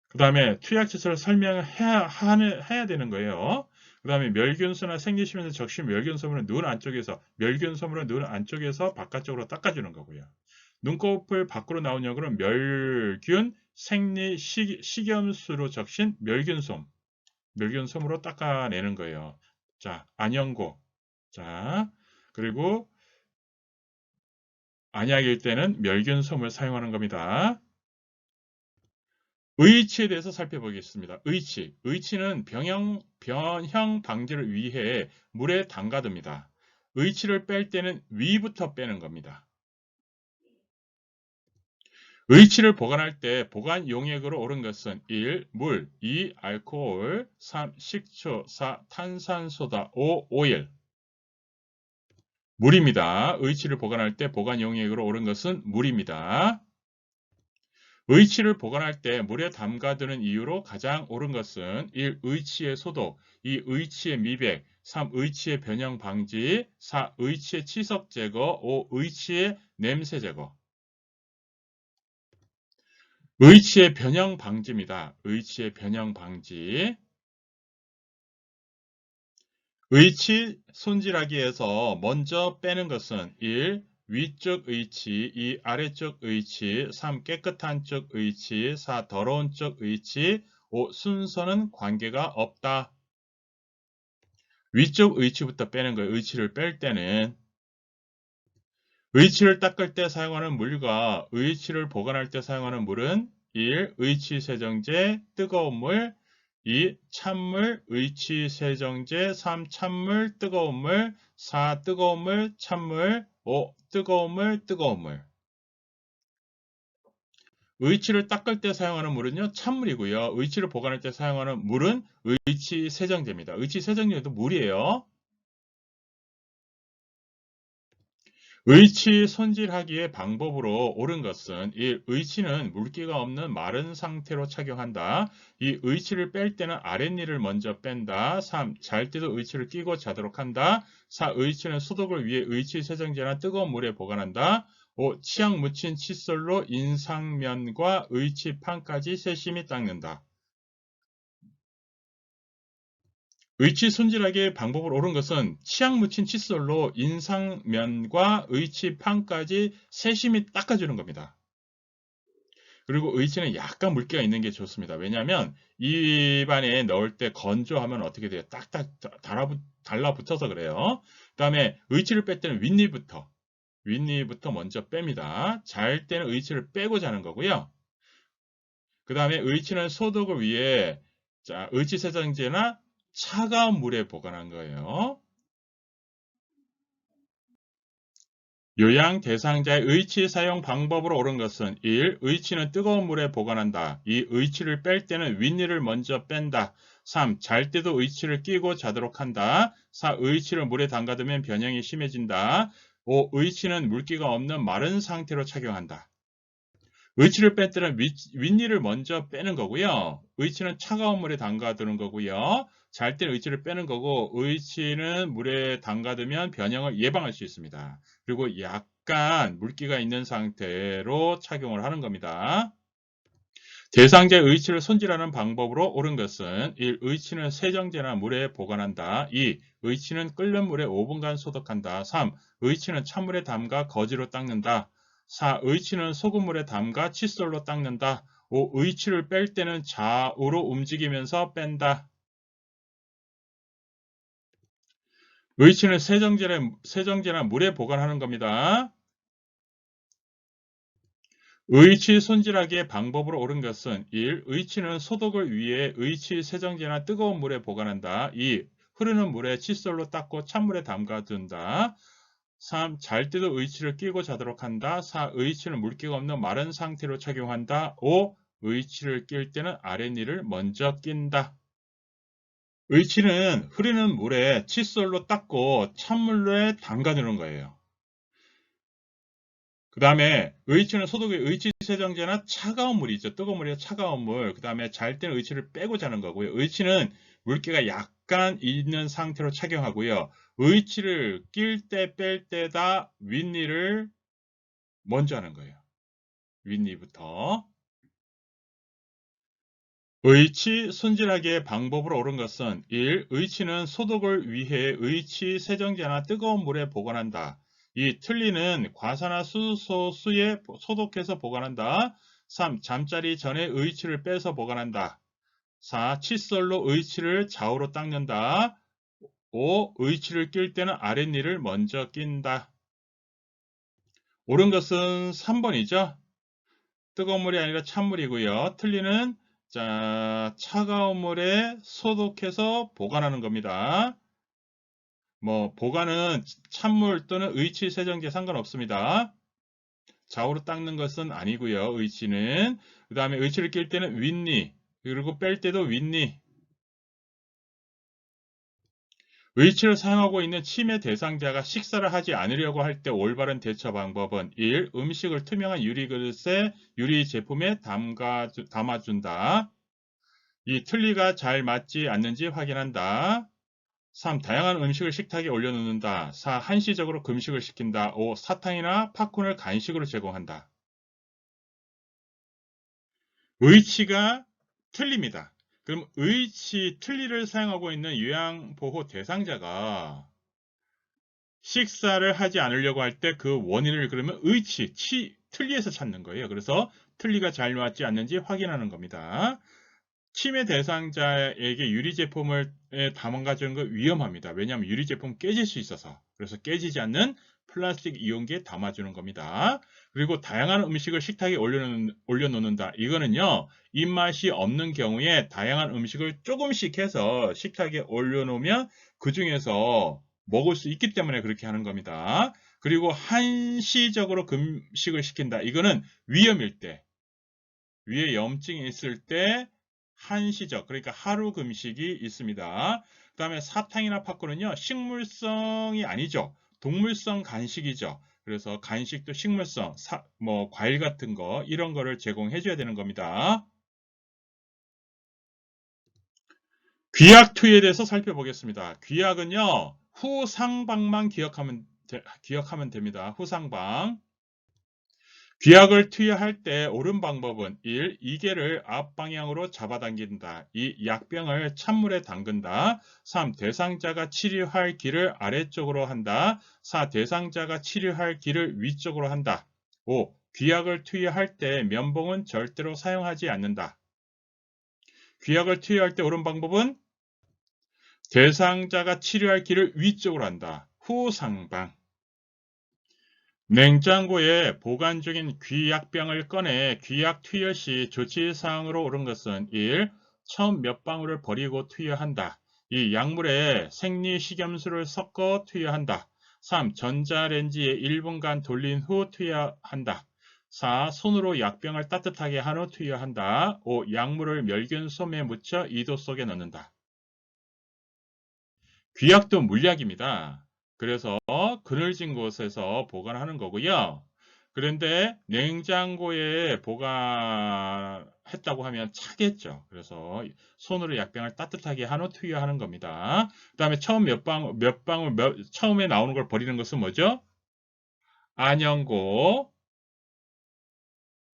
그 다음에 투약제철을 설명을 해야 되는 거예요. 그 다음에 멸균수나 생리식염수에 적신 멸균솜으로 눈 안쪽에서 바깥쪽으로 닦아주는 거고요. 눈꺼풀 밖으로 나온 연고는 멸균, 생리, 식염수로 적신 멸균솜으로 닦아내는 거예요. 자, 안연고. 자, 그리고 안약일 때는 멸균솜을 사용하는 겁니다. 의치에 대해서 살펴보겠습니다. 의치는 변형 방지를 위해 물에 담가둡니다. 의치를 뺄 때는 위부터 빼는 겁니다. 의치를 보관할 때 보관 용액으로 옳은 것은 1. 물, 2. 알코올, 3. 식초, 4. 탄산소다, 5. 오일. 물입니다. 의치를 보관할 때 보관 용액으로 옳은 것은 물입니다. 의치를 보관할 때 물에 담가두는 이유로 가장 옳은 것은 1. 의치의 소독, 2. 의치의 미백, 3. 의치의 변형 방지, 4. 의치의 치석 제거, 5. 의치의 냄새 제거. 의치의 변형 방지입니다. 의치의 변형 방지. 의치 손질하기에서 먼저 빼는 것은 1. 위쪽 의치, 2. 아래쪽 의치, 3. 깨끗한 쪽 의치, 4. 더러운 쪽 의치, 5. 순서는 관계가 없다. 위쪽 의치부터 빼는 거예요. 의치를 뺄 때는. 의치를 닦을 때 사용하는 물과 의치를 보관할 때 사용하는 물은 1. 의치 세정제, 뜨거운 물, 2. 찬물, 의치 세정제, 3. 찬물, 뜨거운 물, 4. 뜨거운 물, 찬물, 5. 뜨거운 물, 뜨거운 물. 의치를 닦을 때 사용하는 물은요, 찬물이고요. 의치를 보관할 때 사용하는 물은 의치 세정제입니다. 의치 세정제도 물이에요. 의치 손질하기의 방법으로 옳은 것은 1. 의치는 물기가 없는 마른 상태로 착용한다. 2. 의치를 뺄 때는 아랫니를 먼저 뺀다. 3. 잘 때도 의치를 끼고 자도록 한다. 4. 의치는 소독을 위해 의치 세정제나 뜨거운 물에 보관한다. 5. 치약 묻힌 칫솔로 인상면과 의치판까지 세심히 닦는다. 의치 손질하기의 방법을 옳은 것은 치약 묻힌 칫솔로 인상면과 의치판까지 세심히 닦아주는 겁니다. 그리고 의치는 약간 물기가 있는 게 좋습니다. 왜냐하면 입안에 넣을 때 건조하면 어떻게 돼요? 딱딱 달라붙어서 그래요. 그 다음에 의치를 뺄 때는 윗니부터 먼저 뺍니다. 잘 때는 의치를 빼고 자는 거고요. 그 다음에 의치는 소독을 위해 의치 세정제나 차가운 물에 보관한 거예요. 요양 대상자의 의치 사용 방법으로 옳은 것은 1. 의치는 뜨거운 물에 보관한다. 2. 의치를 뺄 때는 윗니를 먼저 뺀다. 3. 잘 때도 의치를 끼고 자도록 한다. 4. 의치를 물에 담가두면 변형이 심해진다. 5. 의치는 물기가 없는 마른 상태로 착용한다. 의치를 뺄 때는 윗니를 먼저 빼는 거고요. 의치는 차가운 물에 담가두는 거고요. 잘 때는 의치를 빼는 거고 의치는 물에 담가두면 변형을 예방할 수 있습니다. 그리고 약간 물기가 있는 상태로 착용을 하는 겁니다. 대상자의 의치를 손질하는 방법으로 옳은 것은 1. 의치는 세정제나 물에 보관한다. 2. 의치는 끓는 물에 5분간 소독한다. 3. 의치는 찬물에 담가 거즈로 닦는다. 4. 의치는 소금물에 담가 칫솔로 닦는다. 5. 의치를 뺄 때는 좌우로 움직이면서 뺀다. 의치는 세정제나 물에 보관하는 겁니다. 의치 손질하기의 방법으로 옳은 것은 1. 의치는 소독을 위해 의치 세정제나 뜨거운 물에 보관한다. 2. 흐르는 물에 칫솔로 닦고 찬물에 담가둔다. 3. 잘 때도 의치를 끼고 자도록 한다. 4. 의치는 물기가 없는 마른 상태로 착용한다. 5. 의치를 낄 때는 아랫니를 먼저 낀다. 의치는 흐르는 물에 칫솔로 닦고 찬물에 담가두는 거예요. 그 다음에 의치는 소독에 의치 세정제나 차가운 물이 있죠. 뜨거운 물이나 차가운 물. 그 다음에 잘 때는 의치를 빼고 자는 거고요. 의치는 물기가 약간 있는 상태로 착용하고요. 의치를 낄 때 뺄 때 다 윗니를 먼저 하는 거예요. 윗니부터. 의치 손질하기의 방법으로 옳은 것은 1. 의치는 소독을 위해 의치 세정제나 뜨거운 물에 보관한다. 2. 틀니는 과산화수소수에 소독해서 보관한다. 3. 잠자리 전에 의치를 빼서 보관한다. 4. 칫솔로 의치를 좌우로 닦는다. 5. 의치를 낄 때는 아랫니를 먼저 낀다. 옳은 것은 3번이죠. 뜨거운 물이 아니라 찬물이고요. 틀니는 차가운 물에 소독해서 보관하는 겁니다. 보관은 찬물 또는 의치 세정제 상관없습니다. 좌우로 닦는 것은 아니고요. 의치는. 그 다음에 의치를 낄 때는 윗니, 그리고 뺄 때도 윗니. 의치를 사용하고 있는 치매 대상자가 식사를 하지 않으려고 할 때 올바른 대처 방법은 1. 음식을 투명한 유리그릇에 유리 제품에 담아준다. 2. 틀니가 잘 맞지 않는지 확인한다. 3. 다양한 음식을 식탁에 올려놓는다. 4. 한시적으로 금식을 시킨다. 5. 사탕이나 팝콘을 간식으로 제공한다. 의치가 틀립니다. 그럼 틀니를 사용하고 있는 요양보호 대상자가 식사를 하지 않으려고 할 때 그 원인을 그러면 틀니에서 찾는 거예요. 그래서 틀니가 잘 맞지 않는지 확인하는 겁니다. 치매 대상자에게 유리 제품을 담아가지는 거 위험합니다. 왜냐하면 유리 제품 깨질 수 있어서. 그래서 깨지지 않는 플라스틱 이용기에 담아주는 겁니다. 그리고 다양한 음식을 식탁에 올려놓는다. 이거는요, 입맛이 없는 경우에 다양한 음식을 조금씩 해서 식탁에 올려놓으면 그 중에서 먹을 수 있기 때문에 그렇게 하는 겁니다. 그리고 한시적으로 금식을 시킨다. 이거는 위험일 때, 위에 염증이 있을 때 한시적, 그러니까 하루 금식이 있습니다. 그 다음에 사탕이나 팝콘은요, 식물성이 아니죠. 동물성 간식이죠. 그래서 간식도 식물성, 뭐 과일 같은 거 이런 거를 제공해 줘야 되는 겁니다. 귀약투에 대해서 살펴보겠습니다. 귀약은요. 후상방만 기억하면 됩니다. 후상방. 귀약을 투여할 때 옳은 방법은 1. 이계를 앞방향으로 잡아당긴다. 2. 약병을 찬물에 담근다. 3. 대상자가 치료할 길을 아래쪽으로 한다. 4. 대상자가 치료할 길을 위쪽으로 한다. 5. 귀약을 투여할 때 면봉은 절대로 사용하지 않는다. 귀약을 투여할 때 옳은 방법은 대상자가 치료할 길을 위쪽으로 한다. 후상방. 냉장고에 보관 중인 귀약병을 꺼내 귀약 투여 시 조치사항으로 옳은 것은 1. 처음 몇 방울을 버리고 투여한다. 2. 약물에 생리식염수를 섞어 투여한다. 3. 전자레인지에 1분간 돌린 후 투여한다. 4. 손으로 약병을 따뜻하게 한 후 투여한다. 5. 약물을 멸균 솜에 묻혀 이도 속에 넣는다. 귀약도 물약입니다. 그래서 그늘진 곳에서 보관하는 거고요. 그런데 냉장고에 보관했다고 하면 차겠죠. 그래서 손으로 약병을 따뜻하게 한 후 투여하는 겁니다. 그 다음에 처음 처음에 나오는 걸 버리는 것은 뭐죠? 안연고.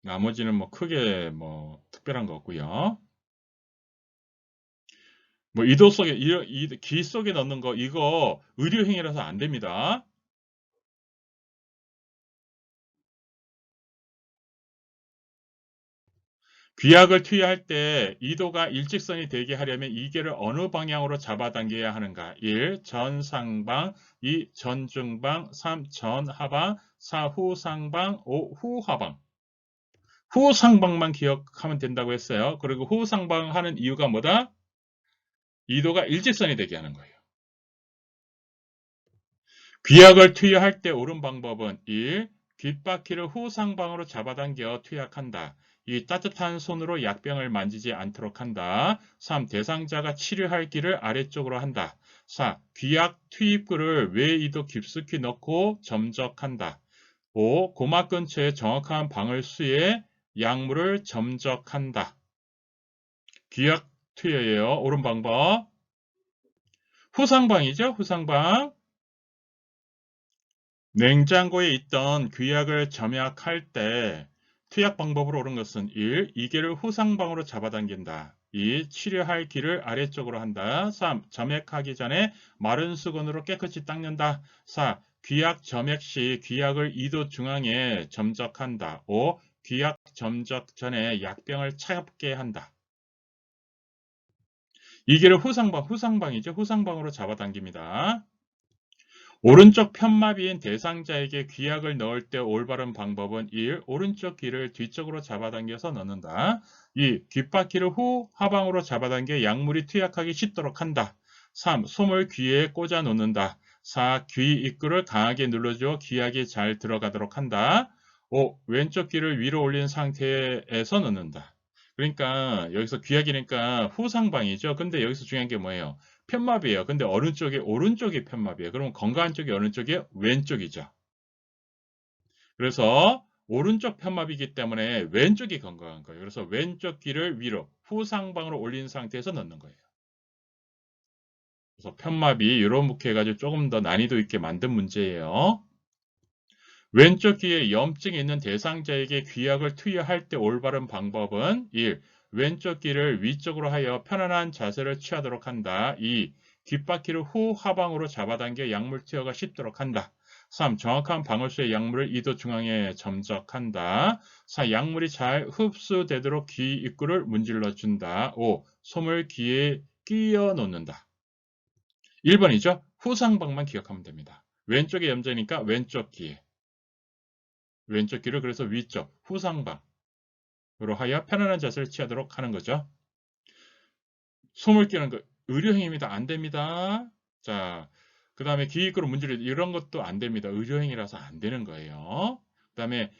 나머지는 뭐 크게 뭐 특별한 거 없고요. 뭐 이도 속에, 귀 속에 넣는 거, 이거 의료행위라서 안 됩니다. 귀약을 투여할 때 이도가 일직선이 되게 하려면 이계를 어느 방향으로 잡아당겨야 하는가? 1. 전상방, 2. 전중방, 3. 전하방, 4. 후상방, 5. 후하방. 후상방만 기억하면 된다고 했어요. 그리고 후상방 하는 이유가 뭐다? 이도가 일직선이 되게 하는 거예요. 귀약을 투여할 때 옳은 방법은 1. 귓바퀴를 후상방으로 잡아당겨 투약한다. 2. 따뜻한 손으로 약병을 만지지 않도록 한다. 3. 대상자가 치료할 길을 아래쪽으로 한다. 4. 귀약 투입구를 외이도 깊숙이 넣고 점적한다. 5. 고막 근처에 정확한 방울 수에 약물을 점적한다. 귀약 투여예요. 옳은 방법. 후상방이죠. 후상방. 냉장고에 있던 귀약을 점약할 때 투약 방법으로 옳은 것은 1. 이계를 후상방으로 잡아당긴다. 2. 치료할 길을 아래쪽으로 한다. 3. 점액하기 전에 마른 수건으로 깨끗이 닦는다. 4. 귀약 점액 시 귀약을 2도 중앙에 점적한다. 5. 귀약 점적 전에 약병을 차갑게 한다. 이계를 후상방이죠. 후상방으로 잡아당깁니다. 오른쪽 편마비인 대상자에게 귀약을 넣을 때 올바른 방법은 1. 오른쪽 귀를 뒤쪽으로 잡아당겨서 넣는다. 2. 귓바퀴를 후 하방으로 잡아당겨 약물이 투약하기 쉽도록 한다. 3. 솜을 귀에 꽂아 놓는다. 4. 귀 입구를 강하게 눌러줘 귀약이 잘 들어가도록 한다. 5. 왼쪽 귀를 위로 올린 상태에서 넣는다. 그러니까 여기서 귀약이니까 후상방이죠. 근데 여기서 중요한 게 뭐예요? 편마비예요. 근데 어느 쪽이 오른쪽이 편마비예요. 그럼 건강한 쪽이 어느 쪽이 왼쪽이죠. 그래서 오른쪽 편마비이기 때문에 왼쪽이 건강한 거예요. 그래서 왼쪽 귀를 위로 후상방으로 올린 상태에서 넣는 거예요. 그래서 편마비 이렇게 해가지고 조금 더 난이도 있게 만든 문제예요. 왼쪽 귀에 염증이 있는 대상자에게 귀약을 투여할 때 올바른 방법은 1. 왼쪽 귀를 위쪽으로 하여 편안한 자세를 취하도록 한다. 2. 귓바퀴를 후 하방으로 잡아당겨 약물 투여가 쉽도록 한다. 3. 정확한 방울수의 약물을 2도 중앙에 점적한다. 4. 약물이 잘 흡수되도록 귀 입구를 문질러 준다. 5. 솜을 귀에 끼워 놓는다. 1번이죠. 후상방만 기억하면 됩니다. 왼쪽에 염증이니까 왼쪽 귀에. 왼쪽 귀를 그래서 위쪽, 후상방으로 하여 편안한 자세를 취하도록 하는 거죠. 솜을 끼는 거 의료행위입니다. 안 됩니다. 자, 그 다음에 귀 입구로 문지르 이런 것도 안 됩니다. 의료행위라서 안 되는 거예요. 그 다음에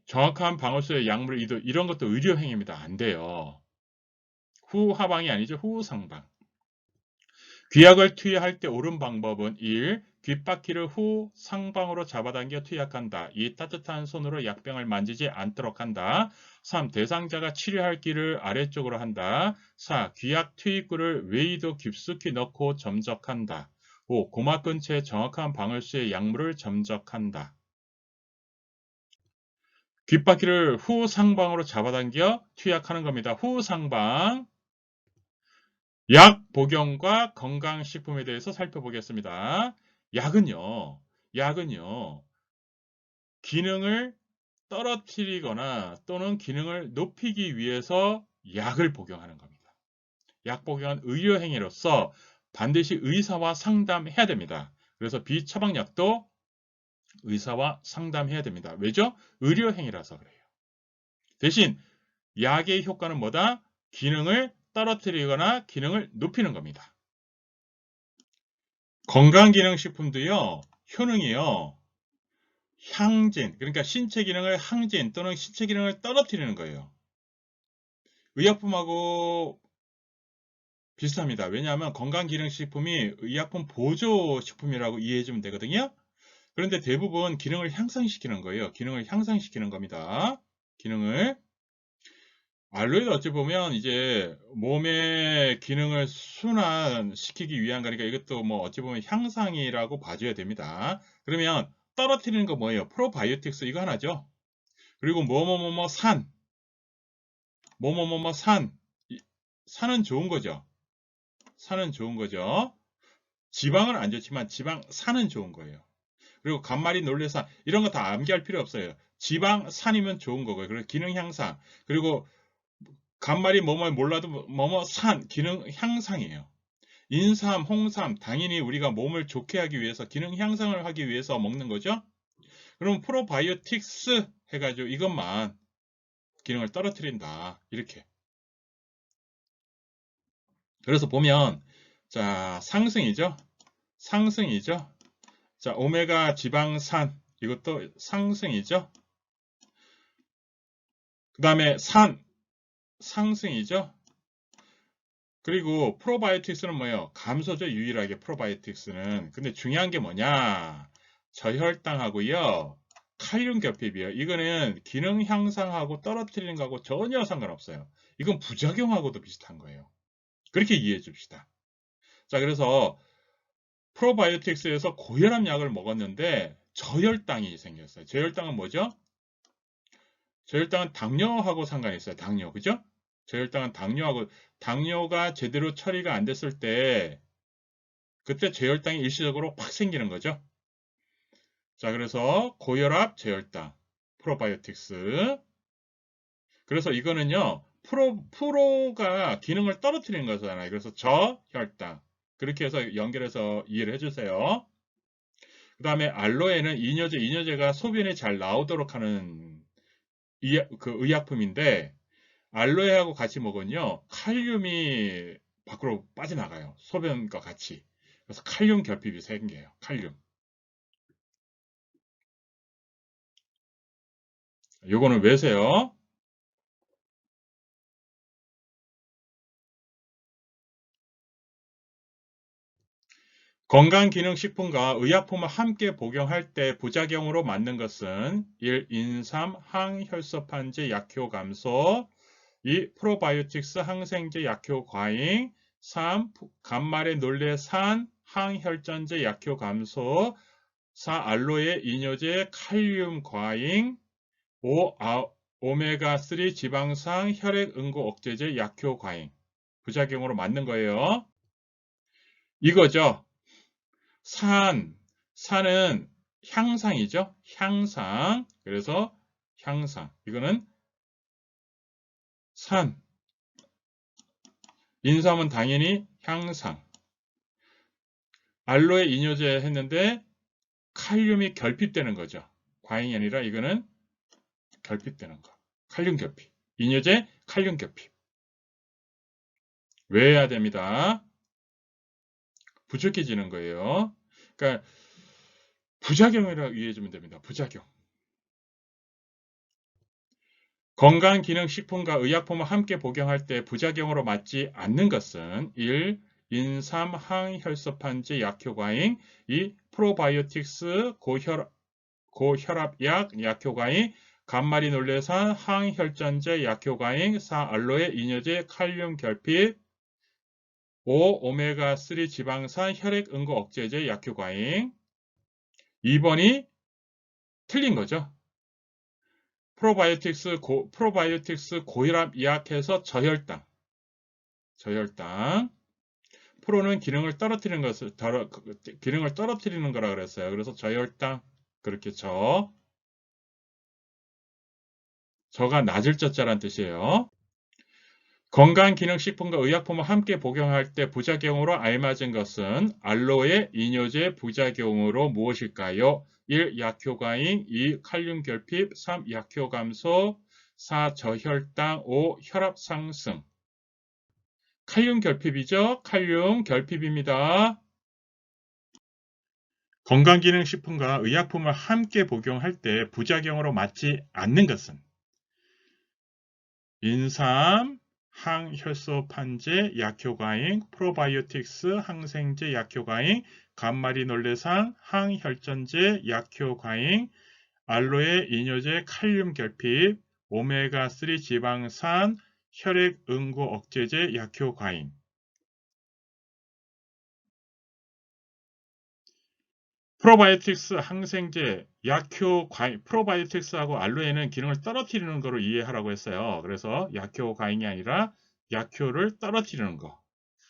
정확한 방울수의 약물을 이런 것도 의료행위입니다. 안 돼요. 후하방이 아니죠. 후상방. 귀약을 투여할 때 옳은 방법은 1. 귓바퀴를 후 상방으로 잡아당겨 투약한다. 2. 따뜻한 손으로 약병을 만지지 않도록 한다. 3. 대상자가 치료할 귀를 아래쪽으로 한다. 4. 귀약 투입구를 외이도 깊숙이 넣고 점적한다. 5. 고막 근처에 정확한 방울수의 약물을 점적한다. 귓바퀴를 후 상방으로 잡아당겨 투약하는 겁니다. 후 상방. 약 복용과 건강식품에 대해서 살펴보겠습니다. 약은요, 기능을 떨어뜨리거나 또는 기능을 높이기 위해서 약을 복용하는 겁니다. 약 복용은 의료행위로서 반드시 의사와 상담해야 됩니다. 그래서 비처방약도 의사와 상담해야 됩니다. 왜죠? 의료행위라서 그래요. 대신 약의 효과는 뭐다? 기능을 떨어뜨리거나 기능을 높이는 겁니다. 건강기능식품도요, 효능이요, 향진, 그러니까 신체 기능을 항진 또는 신체 기능을 떨어뜨리는 거예요. 의약품하고 비슷합니다. 왜냐하면 건강기능식품이 의약품 보조식품이라고 이해해주면 되거든요. 그런데 대부분 기능을 향상시키는 거예요. 기능을 향상시키는 겁니다. 기능을. 알로에도 어찌 보면 이제 몸의 기능을 순환시키기 위한 거니까 이것도 뭐 어찌 보면 향상이라고 봐줘야 됩니다. 그러면 떨어뜨리는 거 뭐예요? 프로바이오틱스 이거 하나죠. 그리고 뭐뭐뭐뭐 산, 뭐뭐뭐뭐 산, 산은 좋은 거죠. 산은 좋은 거죠. 지방은 안 좋지만 지방 산은 좋은 거예요. 그리고 간말이 논리산 이런 거 다 암기할 필요 없어요. 지방 산이면 좋은 거고요. 그리고 기능 향상. 그리고 간말이 뭐뭐 몰라도 뭐뭐 산 기능 향상이에요. 인삼, 홍삼 당연히 우리가 몸을 좋게 하기 위해서 기능 향상을 하기 위해서 먹는 거죠. 그럼 프로바이오틱스 해가지고 이것만 기능을 떨어뜨린다. 이렇게. 그래서 보면 자 상승이죠. 상승이죠. 자 오메가 지방산 이것도 상승이죠. 그 다음에 산 상승이죠. 그리고 프로바이오틱스는 뭐예요? 감소죠. 유일하게 프로바이오틱스는. 근데 중요한 게 뭐냐? 저혈당하고요. 칼륨 결핍이에요. 이거는 기능 향상하고 떨어뜨리는 거하고 전혀 상관없어요. 이건 부작용하고도 비슷한 거예요. 그렇게 이해해 줍시다. 자, 그래서 프로바이오틱스에서 고혈압 약을 먹었는데 저혈당이 생겼어요. 저혈당은 뭐죠? 저혈당은 당뇨하고 상관이 있어요. 당뇨. 그죠? 저혈당은 당뇨하고 당뇨가 제대로 처리가 안 됐을 때 그때 저혈당이 일시적으로 팍 생기는 거죠. 자, 그래서 고혈압, 저혈당, 프로바이오틱스. 그래서 이거는요. 프로가 기능을 떨어뜨리는 거잖아요. 그래서 저혈당. 그렇게 해서 연결해서 이해를 해주세요. 그 다음에 알로에는 이뇨제가 소변에 잘 나오도록 하는 그 의약품인데 알로에하고 같이 먹으면요. 칼륨이 밖으로 빠져나가요. 소변과 같이. 그래서 칼륨 결핍이 생겨요. 칼륨. 요거는 외세요. 건강기능식품과 의약품을 함께 복용할 때 부작용으로 맞는 것은 1. 인삼 항혈소판제 약효 감소 2. 프로바이오틱스 항생제 약효 과잉 3. 간말의 논레산 항혈전제 약효 감소 4. 알로에 이뇨제 칼륨 과잉 5. 오메가3 지방산 혈액 응고 억제제 약효 과잉 부작용으로 맞는 거예요. 이거죠. 산은 향상이죠. 향상. 그래서 향상. 이거는 산. 인삼은 당연히 향상. 알로에 이뇨제 했는데 칼륨이 결핍되는 거죠. 과잉이 아니라 이거는 결핍되는 거. 칼륨 결핍. 이뇨제 칼륨 결핍. 외워야 됩니다. 부족해지는 거예요. 그러니까 부작용이라고 이해해주면 됩니다. 부작용. 건강기능식품과 의약품을 함께 복용할 때 부작용으로 맞지 않는 것은 1. 인삼 항혈소판제 약효과잉, 이 프로바이오틱스 고혈압약 약효과잉, 감마리놀레산 항혈전제 약효과잉, 4. 알로에 이뇨제 칼륨 결핍, 5. 오메가3 지방산 혈액 응고 억제제 약효과잉. 2번이 틀린 거죠. 프로바이오틱스 고혈압 약해서 저혈당. 프로는 기능을 떨어뜨리는 거라 그랬어요. 그래서 저혈당, 그렇게 저가 낮을 저자란 뜻이에요. 건강기능식품과 의약품을 함께 복용할 때 부작용으로 알맞은 것은 알로에 이뇨제 부작용으로 무엇일까요? 1. 약효과잉, 2. 칼륨 결핍, 3. 약효 감소, 4. 저혈당, 5. 혈압 상승. 칼륨 결핍이죠? 칼륨 결핍입니다. 건강기능식품과 의약품을 함께 복용할 때 부작용으로 맞지 않는 것은 인삼, 항혈소판제 약효과잉, 프로바이오틱스 항생제 약효과잉, 감마리놀레산 항혈전제 약효과잉, 알로에 이뇨제 칼륨 결핍, 오메가3 지방산 혈액 응고 억제제 약효과잉. 프로바이오틱스 항생제 약효과잉, 프로바이오틱스하고 알로에는 기능을 떨어뜨리는 거로 이해하라고 했어요. 그래서 약효과잉이 아니라 약효를 떨어뜨리는 거.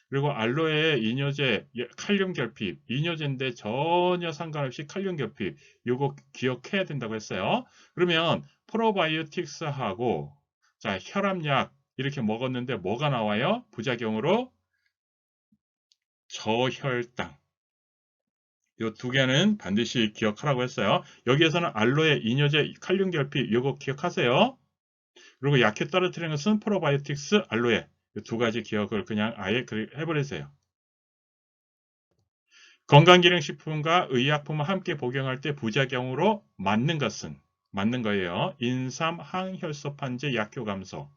그리고 알로에 이뇨제 칼륨 결핍, 이뇨제인데 전혀 상관없이 칼륨 결핍, 이거 기억해야 된다고 했어요. 그러면 프로바이오틱스하고 자, 혈압약 이렇게 먹었는데 뭐가 나와요? 부작용으로 저혈당. 이 두 개는 반드시 기억하라고 했어요. 여기에서는 알로에 이뇨제 칼륨 결핍 이거 기억하세요. 그리고 약효 떨어뜨리는 것은 프로바이오틱스 알로에 이 두 가지 기억을 그냥 아예 해버리세요. 건강기능식품과 의약품을 함께 복용할 때 부작용으로 맞는 거예요. 인삼 항혈소판제 약효 감소,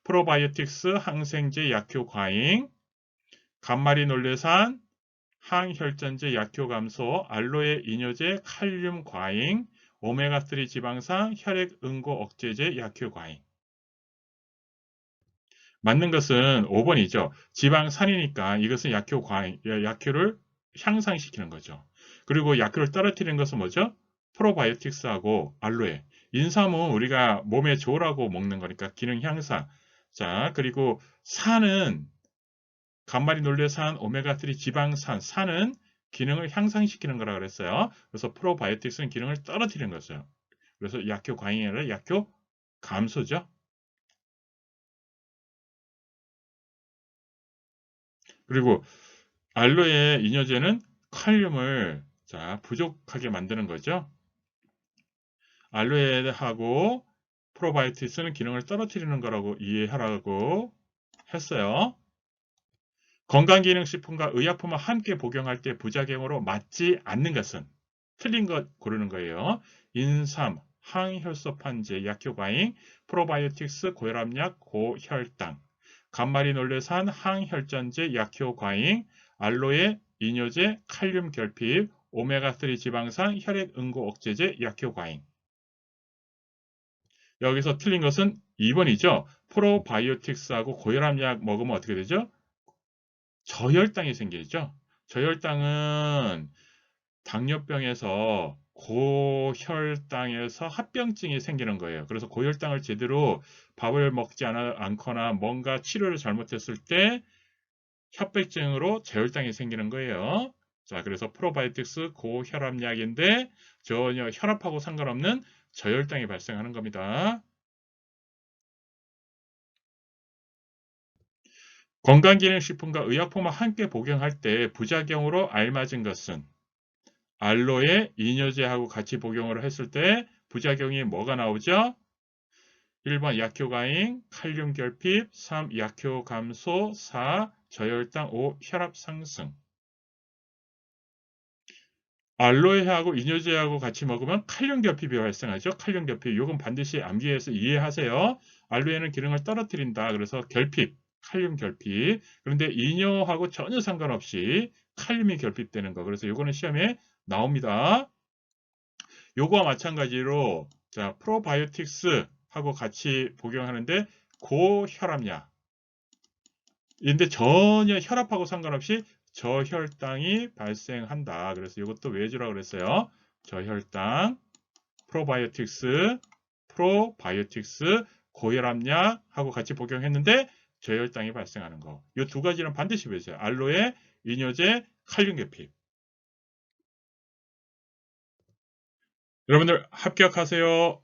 프로바이오틱스 항생제 약효 과잉, 감마리놀레산 항혈전제 약효 감소, 알로에 이뇨제 칼륨 과잉, 오메가3 지방산 혈액 응고 억제제 약효 과잉. 맞는 것은 5번이죠. 지방산이니까 이것은 약효를 향상시키는 거죠. 그리고 약효를 떨어뜨리는 것은 뭐죠? 프로바이오틱스하고 알로에. 인삼은 우리가 몸에 좋으라고 먹는 거니까 기능 향상. 자, 그리고 산은 감마리놀레산, 오메가3 지방산, 산은 기능을 향상시키는 거라 그랬어요. 그래서 프로바이오틱스는 기능을 떨어뜨리는 거죠. 그래서 약효 과잉이 아니라 약효 감소죠. 그리고 알로에 이뇨제는 칼륨을 부족하게 만드는 거죠. 알로에하고 프로바이오틱스는 기능을 떨어뜨리는 거라고 이해하라고 했어요. 건강기능식품과 의약품을 함께 복용할 때 부작용으로 맞지 않는 것은 틀린 것 고르는 거예요. 인삼, 항혈소판제, 약효과잉, 프로바이오틱스, 고혈압약, 고혈당, 감마리놀레산, 항혈전제, 약효과잉, 알로에, 이뇨제, 칼륨 결핍, 오메가3 지방산, 혈액 응고 억제제, 약효과잉. 여기서 틀린 것은 2번이죠. 프로바이오틱스하고 고혈압약 먹으면 어떻게 되죠? 저혈당이 생기죠. 저혈당은 당뇨병에서 고혈당에서 합병증이 생기는 거예요. 그래서 고혈당을 제대로 밥을 먹지 않거나 뭔가 치료를 잘못했을 때 협백증으로 저혈당이 생기는 거예요. 자, 그래서 프로바이오틱스 고혈압약인데 전혀 혈압하고 상관없는 저혈당이 발생하는 겁니다. 건강기능식품과 의약품을 함께 복용할 때 부작용으로 알맞은 것은 알로에 이뇨제하고 같이 복용을 했을 때 부작용이 뭐가 나오죠? 1번 약효 과잉, 칼륨 결핍, 3 약효 감소, 4 저혈당, 5 혈압 상승. 알로에하고 이뇨제하고 같이 먹으면 칼륨 결핍이 발생하죠. 칼륨 결핍. 이건 반드시 암기해서 이해하세요. 알로에는 기능을 떨어뜨린다. 그래서 결핍. 칼륨 결핍. 그런데 이뇨하고 전혀 상관없이 칼륨이 결핍되는 거. 그래서 요거는 시험에 나옵니다. 요거와 마찬가지로 자, 프로바이오틱스 하고 같이 복용하는데 고혈압약. 근데 전혀 혈압하고 상관없이 저혈당이 발생한다. 그래서 이것도 외주라고 그랬어요. 저혈당, 프로바이오틱스, 고혈압약하고 같이 복용했는데 저혈당이 발생하는 거. 이 두 가지는 반드시 외우세요. 알로에, 이뇨제, 칼륨 결핍. 여러분들 합격하세요.